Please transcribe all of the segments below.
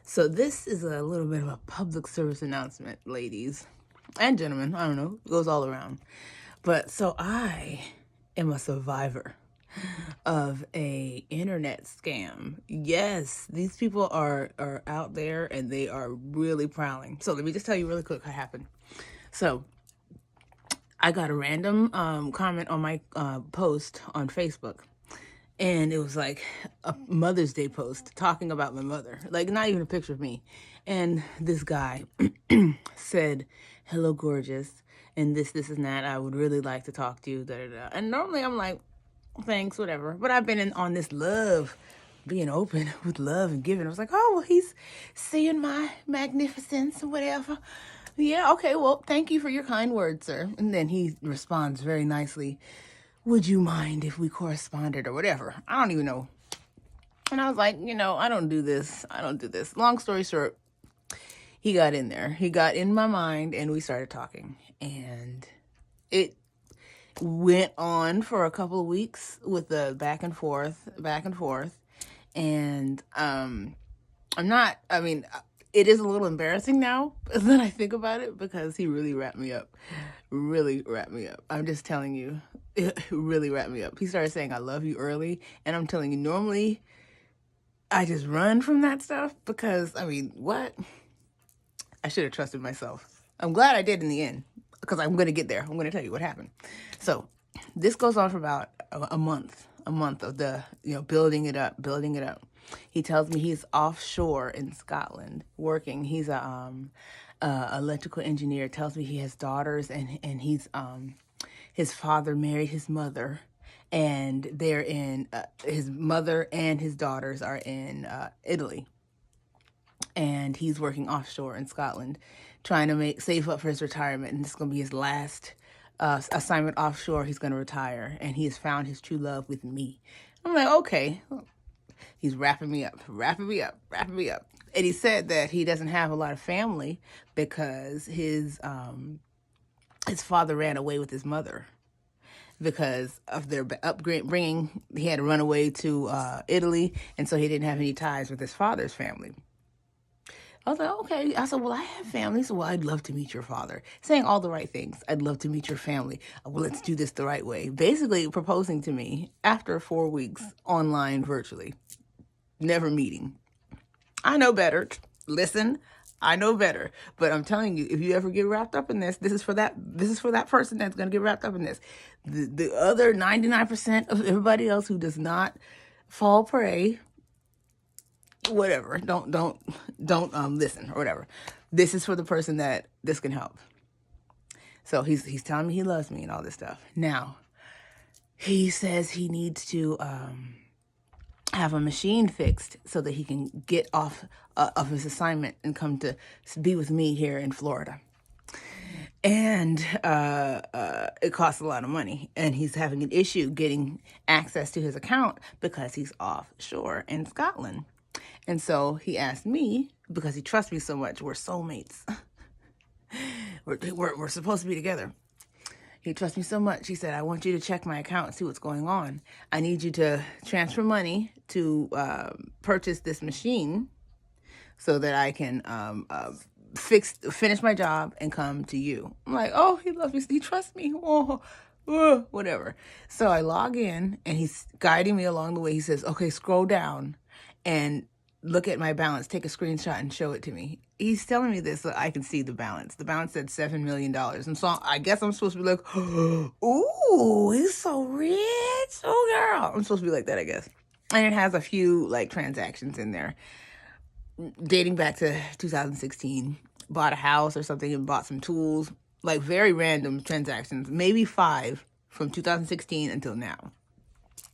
So this is a little bit of a public service announcement, ladies and gentlemen. I don't know, it goes all around. But so I am a survivor of a internet scam. Yes, these people are out there and they are really prowling. So let me just tell you really quick what happened. So I got a random comment on my post on Facebook. And it was like a Mother's Day post talking about my mother, like not even a picture of me. And this guy said, "Hello, gorgeous," and this and that. I would really like to talk to you. Da, da, da. And normally I'm like, thanks, whatever. But I've been on this love, being open with love and giving. I was like, oh, well, he's seeing my magnificence or whatever. Yeah, okay, well, thank you for your kind words, sir. And then he responds very nicely, would you mind if we corresponded or whatever? I don't even know. And I was like, I don't do this. I don't do this. Long story short, he got in there. He got in my mind and we started talking. And it went on for a couple of weeks with the back and forth. And it is a little embarrassing now that I think about it because he really wrapped me up. I'm just telling you, it really wrapped me up. He started saying, I love you early. And I'm telling you, normally I just run from that stuff because, what? I should have trusted myself. I'm glad I did in the end because I'm going to get there. I'm going to tell you what happened. So this goes on for about a month of the, building it up. He tells me he's offshore in Scotland working. He's a electrical engineer. Tells me he has daughters and he's his father married his mother, and they're in his mother and his daughters are in Italy, and he's working offshore in Scotland, trying to save up for his retirement, and this is gonna be his last assignment offshore. He's gonna retire, and he has found his true love with me. I'm like, okay. He's wrapping me up. And he said that he doesn't have a lot of family because his father ran away with his mother because of their upbringing. He had to run away to Italy, and so he didn't have any ties with his father's family. I was like, okay. I said, well, I have family, so I'd love to meet your father. Saying all the right things. I'd love to meet your family. Well, let's do this the right way. Basically proposing to me after 4 weeks online virtually. Never meeting. I know better. Listen, I know better. But I'm telling you, if you ever get wrapped up in this is for that person that's going to get wrapped up in this. The other 99% of everybody else who does not fall prey, whatever, don't listen or whatever. This is for the person that this can help. So he's telling me he loves me and all this stuff. Now, he says he needs to have a machine fixed so that he can get off of his assignment and come to be with me here in Florida. And it costs a lot of money. And he's having an issue getting access to his account because he's offshore in Scotland. And so he asked me, because he trusts me so much, we're soulmates. we're supposed to be together. He trusts me so much. He said, I want you to check my account and see what's going on. I need you to transfer money to purchase this machine so that I can finish my job and come to you. I'm like, oh, he loves me. He trusts me. Oh, whatever. So I log in and he's guiding me along the way. He says, okay, scroll down and look at my balance, take a screenshot and show it to me. He's telling me this so I can see the balance. The balance said $7 million. And so I guess I'm supposed to be like, ooh, he's so rich. Oh, girl. I'm supposed to be like that, I guess. And it has a few transactions in there dating back to 2016. Bought a house or something and bought some tools. Very random transactions. Maybe 5 from 2016 until now.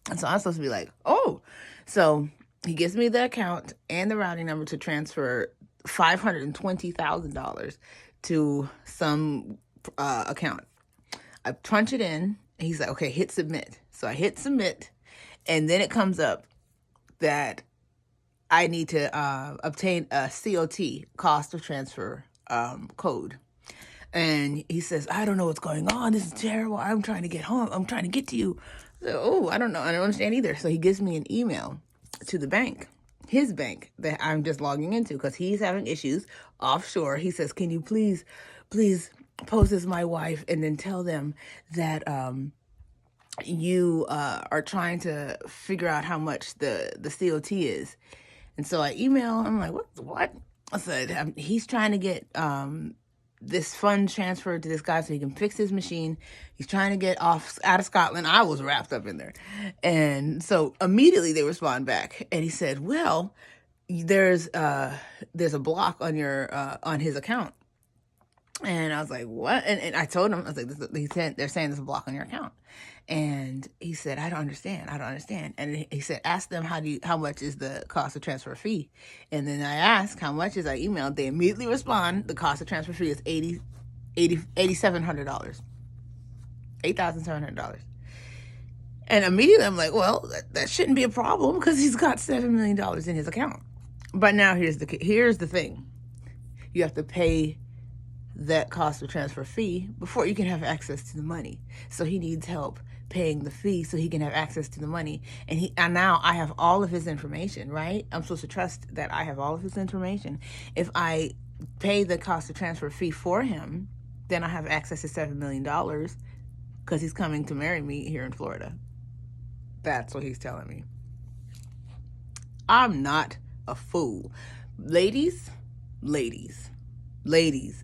And so I'm supposed to be like, oh. So he gives me the account and the routing number to transfer $520,000 to some account. I punch it in. And he's like, okay, hit submit. So I hit submit. And then it comes up that I need to obtain a COT, cost of transfer code. And he says, I don't know what's going on. This is terrible. I'm trying to get home. I'm trying to get to you. So, I don't know. I don't understand either. So he gives me an email to the bank his bank that I'm just logging into because he's having issues offshore. He says, can you please post as my wife and then tell them that you are trying to figure out how much the COT is. And so I email, I'm like, what? I said, he's trying to get this fund transferred to this guy so he can fix his machine. He's trying to get out of Scotland. I was wrapped up in there. And so immediately they respond back. And he said, well, there's a block on your on his account. And I was like, what? And I told him, I was like, they're saying there's a block on your account. And he said, I don't understand. And he said, ask them how much is the cost of transfer fee? And then I asked how much is, I emailed, they immediately respond, the cost of transfer fee is $8,700. $8,700. And immediately I'm like, well, that shouldn't be a problem because he's got $7 million in his account. But now here's the thing. You have to pay that cost of transfer fee before you can have access to the money. So he needs help paying the fee so he can have access to the money. And now I have all of his information, right? I'm supposed to trust that I have all of his information. If I pay the cost of transfer fee for him, then I have access to $7 million because he's coming to marry me here in Florida. That's what he's telling me. I'm not a fool. Ladies,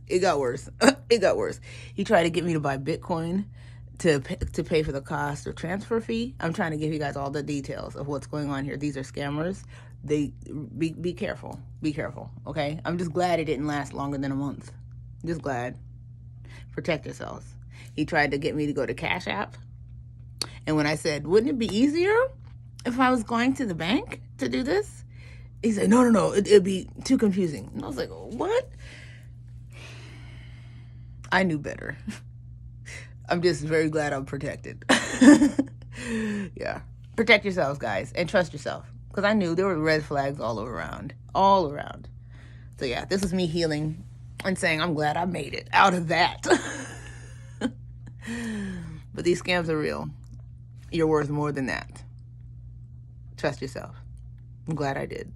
it got worse. It got worse. He tried to get me to buy Bitcoin to pay for the cost of transfer fee. I'm trying to give you guys all the details of what's going on here. These are scammers. Be careful. Be careful, okay? I'm just glad it didn't last longer than a month. Just glad. Protect yourselves. He tried to get me to go to Cash App. And when I said, wouldn't it be easier if I was going to the bank to do this? He said, no, it'd be too confusing. And I was like, what? I knew better. I'm just very glad I'm protected. Yeah. Protect yourselves, guys, and trust yourself. Because I knew there were red flags all around. So yeah, this is me healing and saying I'm glad I made it out of that. But these scams are real. You're worth more than that. Trust yourself. I'm glad I did.